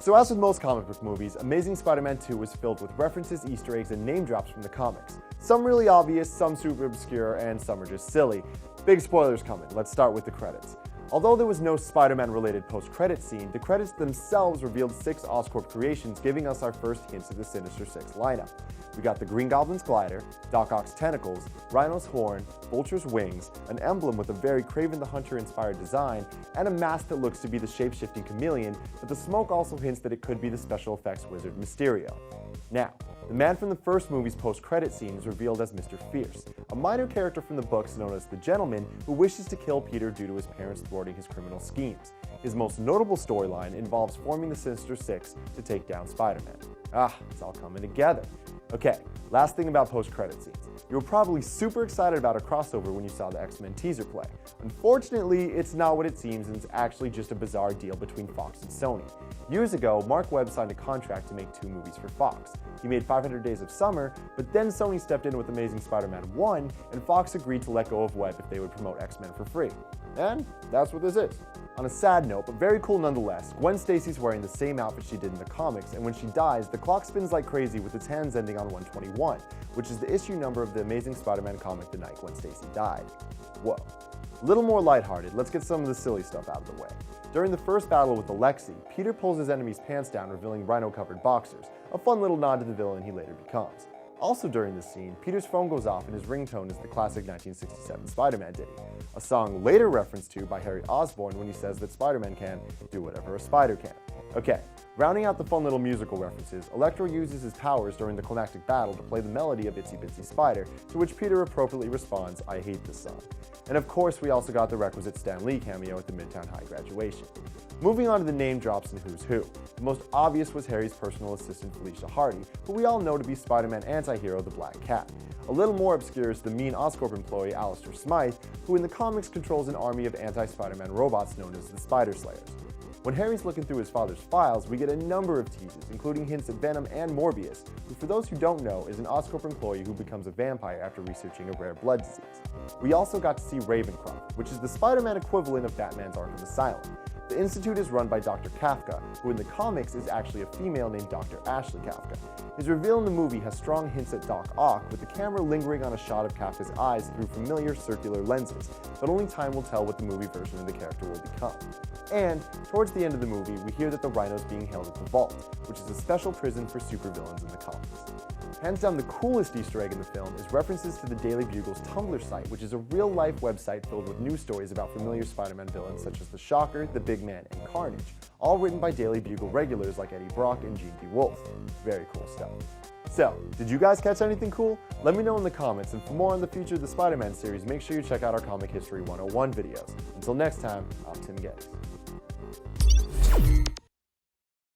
So as with most comic book movies, Amazing Spider-Man 2 was filled with references, Easter eggs, and name drops from the comics. Some really obvious, some super obscure, and some are just silly. Big spoilers coming. Let's start with the credits. Although there was no Spider-Man related post-credit scene, the credits themselves revealed 6 Oscorp creations, giving us our first hints of the Sinister Six lineup. We got the Green Goblin's glider, Doc Ock's tentacles, Rhino's horn, Vulture's wings, an emblem with a very Kraven the Hunter inspired design, and a mask that looks to be the shape-shifting chameleon, but the smoke also hints that it could be the special effects wizard Mysterio. Now, the man from the first movie's post-credit scene is revealed as Mr. Fierce, a minor character from the books known as the Gentleman who wishes to kill Peter due to his parents thwarting his criminal schemes. His most notable storyline involves forming the Sinister Six to take down Spider-Man. It's all coming together. Okay, last thing about post-credit scenes. You were probably super excited about a crossover when you saw the X-Men teaser play. Unfortunately, it's not what it seems, and it's actually just a bizarre deal between Fox and Sony. Years ago, Mark Webb signed a contract to make 2 movies for Fox. He made 500 Days of Summer, but then Sony stepped in with Amazing Spider-Man 1, and Fox agreed to let go of Webb if they would promote X-Men for free. And that's what this is. On a sad note, but very cool nonetheless, Gwen Stacy's wearing the same outfit she did in the comics, and when she dies, the clock spins like crazy with its hands ending on 121, which is the issue number of the Amazing Spider-Man comic the night Gwen Stacy died. Whoa. A little more lighthearted, let's get some of the silly stuff out of the way. During the first battle with Alexei, Peter pulls his enemy's pants down, revealing rhino-covered boxers, a fun little nod to the villain he later becomes. Also during this scene, Peter's phone goes off and his ringtone is the classic 1967 Spider-Man ditty, a song later referenced to by Harry Osborn when he says that Spider-Man can do whatever a spider can. Okay, rounding out the fun little musical references, Electro uses his powers during the climactic battle to play the melody of Itsy Bitsy Spider, to which Peter appropriately responds, "I hate this song." And of course, we also got the requisite Stan Lee cameo at the Midtown High graduation. Moving on to the name drops and who's who. The most obvious was Harry's personal assistant Felicia Hardy, who we all know to be Spider-Man anti-hero the Black Cat. A little more obscure is the mean Oscorp employee Alistair Smythe, who in the comics controls an army of anti-Spider-Man robots known as the Spider Slayers. When Harry's looking through his father's files, we get a number of teases, including hints at Venom and Morbius, who for those who don't know is an Oscorp employee who becomes a vampire after researching a rare blood disease. We also got to see Ravencroft, which is the Spider-Man equivalent of Batman's Arkham Asylum. The institute is run by Dr. Kafka, who in the comics is actually a female named Dr. Ashley Kafka. His reveal in the movie has strong hints at Doc Ock, with the camera lingering on a shot of Kafka's eyes through familiar circular lenses, but only time will tell what the movie version of the character will become. And, towards the end of the movie, we hear that the Rhino's being held at the Vault, which is a special prison for supervillains in the comics. Hands down the coolest Easter egg in the film is references to the Daily Bugle's Tumblr site, which is a real-life website filled with news stories about familiar Spider-Man villains such as the Shocker, the Big Man, and Carnage, all written by Daily Bugle regulars like Eddie Brock and Gene B. Wolfe. Very cool stuff. So, did you guys catch anything cool? Let me know in the comments, and for more on the future of the Spider-Man series, make sure you check out our Comic History 101 videos. Until next time, I'm Tim Geddes.